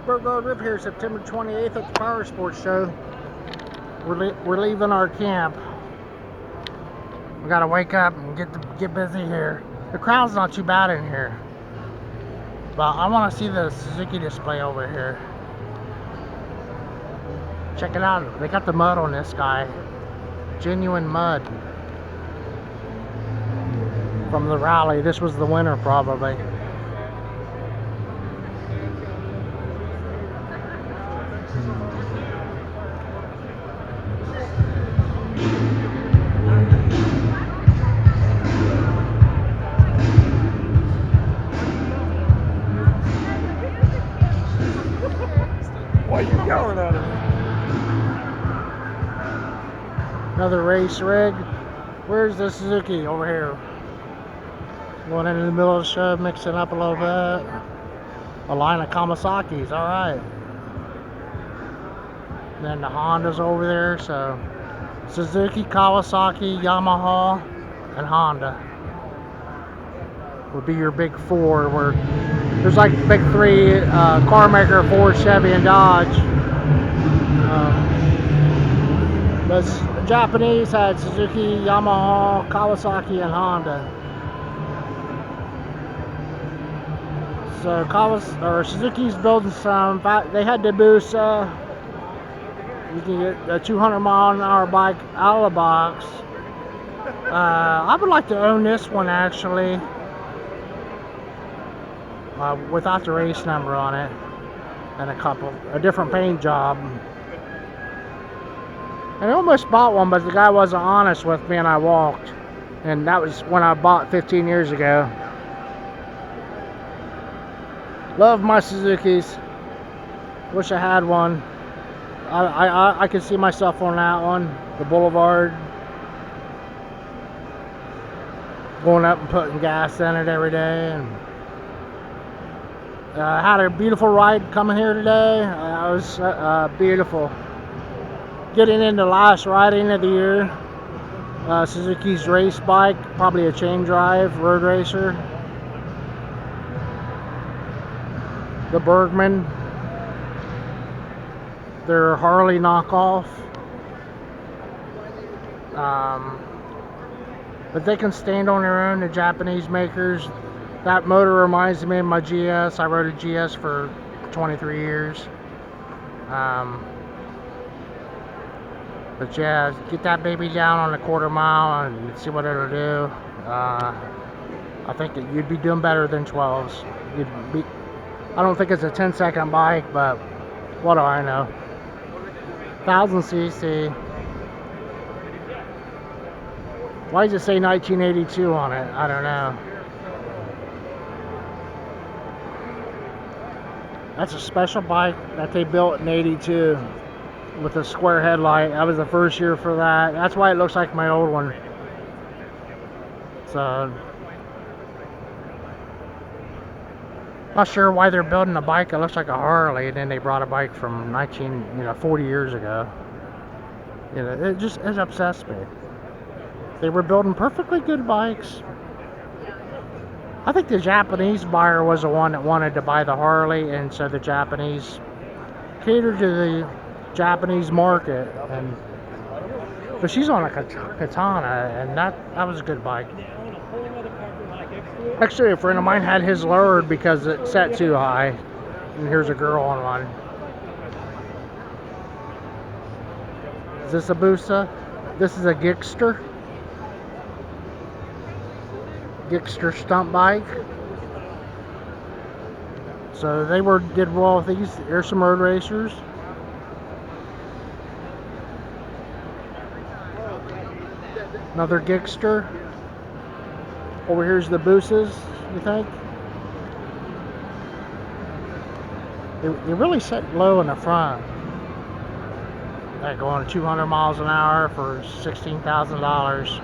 Rip here, September 28th at the Power Sports Show. We're leaving our camp. We gotta wake up and get busy here. The crowd's not too bad in here, but I want to see the Suzuki display over here. Check it out. They got the mud on this guy. Genuine mud from the rally. This was the winner probably. Why are you yelling at him? Another race rig. Where's the Suzuki? Over here. Going into the middle of the show, mixing up a little bit. A line of Kawasaki's, alright. Then the Honda's over there, so Suzuki, Kawasaki, Yamaha, and Honda would be your big four. Where there's like big three car maker: Ford, Chevy, and Dodge. But the Japanese had Suzuki, Yamaha, Kawasaki, and Honda. So Suzuki's building some. They had the Busa. You can get a 200-mile-an-hour bike out of the box. I would like to own this one actually, without the race number on it, and a different paint job. And I almost bought one, but the guy wasn't honest with me, and I walked. And that was when I bought 15 years ago. Love my Suzukis. Wish I had one. I could see myself on that one. The Boulevard. Going up and putting gas in it every day. And had a beautiful ride coming here today. It was beautiful. Getting into the last riding of the year. Suzuki's race bike, probably a chain drive road racer. The Bergman, their Harley knockoff. But they can stand on their own, the Japanese makers. That motor reminds me of my GS. I rode a GS for 23 years. But yeah, get that baby down on a quarter mile and see what it'll do. I think you'd be doing better than 12s. I don't think it's a 10-second bike, but what do I know? 1000cc. Why does it say 1982 on it? I don't know. That's a special bike that they built in '82 with a square headlight. That was the first year for that. That's why it looks like my old one. So not sure why they're building a bike that looks like a Harley, and then they brought a bike from 40 years ago. It obsessed me. They were building perfectly good bikes. I think the Japanese buyer was the one that wanted to buy the Harley, and so the Japanese catered to the Japanese market. But she's on a katana, and that was a good bike. Actually, a friend of mine had his lowered because it set too high. And here's a girl on one. Is this a Busa? This is a Gixxter. Gixxter stunt bike. So they did well with these. Here's some road racers. Another Gixxter. Over here's the Busas, you think? They really set low in the front. They're going 200 miles an hour for $16,000.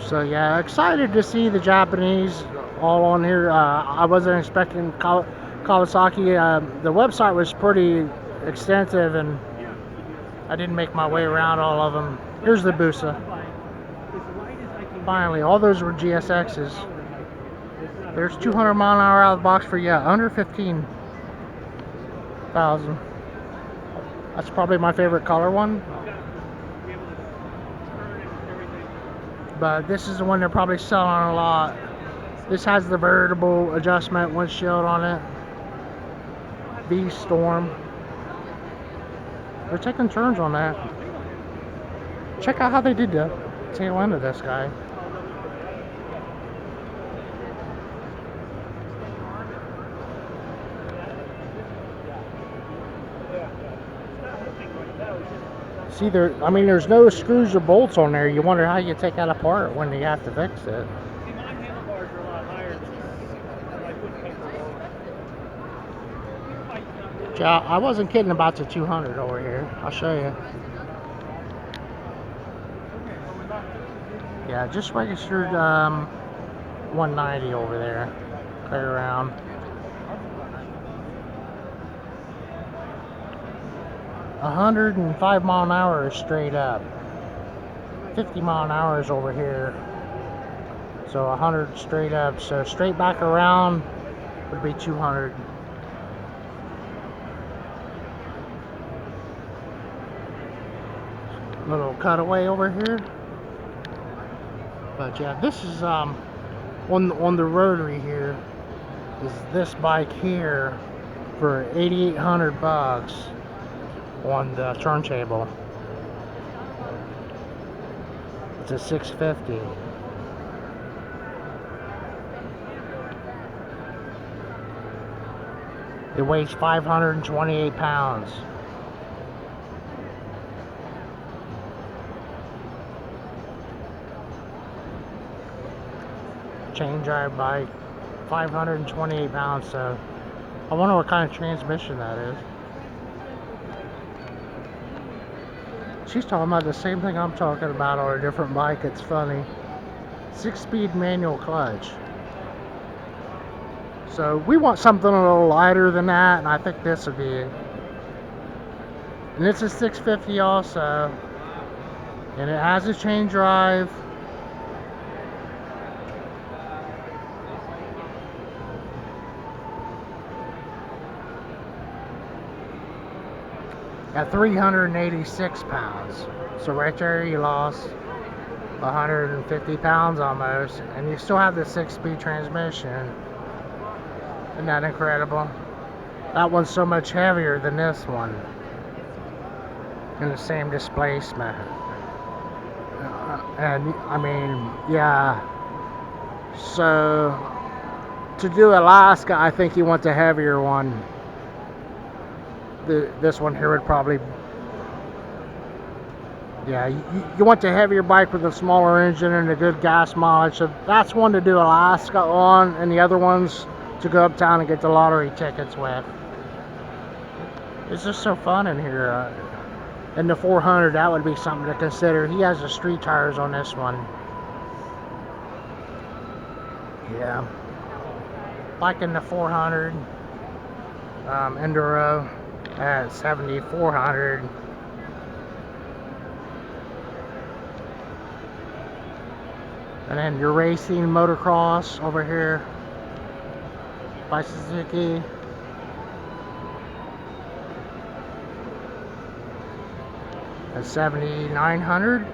So yeah, excited to see the Japanese all on here. I wasn't expecting Kawasaki. The website was pretty extensive, and I didn't make my way around all of them. Here's the Busa. Finally, all those were GSXs. There's 200 mile an hour out of the box for you, under 15,000. That's probably my favorite color one. But this is the one they're probably selling a lot. This has the variable adjustment windshield on it. V-Storm. They're taking turns on that. Check out how they did the tail end of this guy. See, there's no screws or bolts on there. You wonder how you take that apart when you have to fix it. Yeah, I wasn't kidding about the 200 over here. I'll show you. Yeah, just registered 190 over there. Clear around. A 105 mile an hour is straight up. 50 mile an hour is over here. So 100 straight up. So straight back around would be 200. Little cutaway over here. But yeah, this is on the rotary here is this bike here for 8,800 bucks on the turntable. It's a 650. It weighs 528 pounds. Chain drive bike, 528 pounds. So I wonder what kind of transmission that is. She's talking about the same thing I'm talking about on a different bike. It's funny. 6-speed manual clutch. So we want something a little lighter than that, and I think this would be. And it's a 650 also, and it has a chain drive. At 386 pounds. So right there you lost 150 pounds almost, and you still have the 6-speed transmission. Isn't that incredible? That one's so much heavier than this one in the same displacement. And I mean, yeah. So to do Alaska, I think you want the heavier one. This one here would probably, yeah, you want the heavier bike with a smaller engine and a good gas mileage. So that's one to do Alaska on, and the other ones to go uptown and get the lottery tickets with. It's just so fun in here. And the 400, that would be something to consider. He has the street tires on this one. Yeah. Liking the 400 Enduro at 7,400. And then your racing motocross over here by Suzuki. At 7,900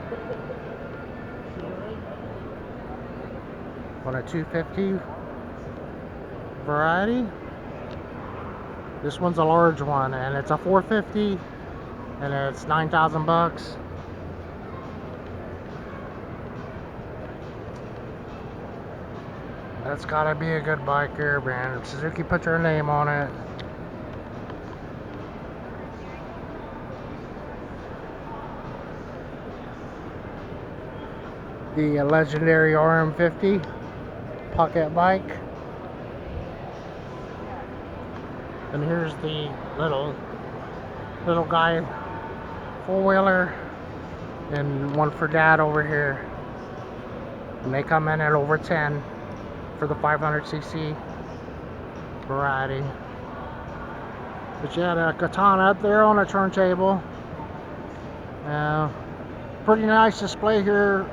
on a 250 variety. This one's a large one, and it's a 450, and it's 9,000 bucks. That's gotta be a good bike here, man. Suzuki put their name on it. The legendary RM50 pocket bike. And here's the little guy, 4-wheeler, and one for Dad over here. And they come in at over 10 for the 500cc variety. But you had a katana up there on a turntable. Pretty nice display here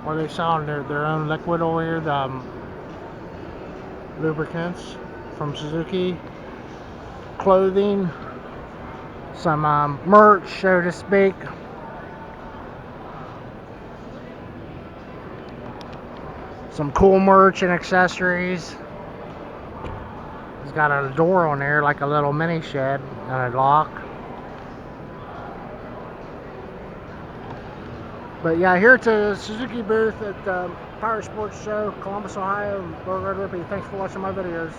where they sell their own liquid oil, the lubricants from Suzuki, clothing, some merch, so to speak. Some cool merch and accessories. It's got a door on there, like a little mini shed, and a lock. But yeah, here at the Suzuki booth at the Power Sports Show, Columbus, Ohio. Rippy. Thanks for watching my videos.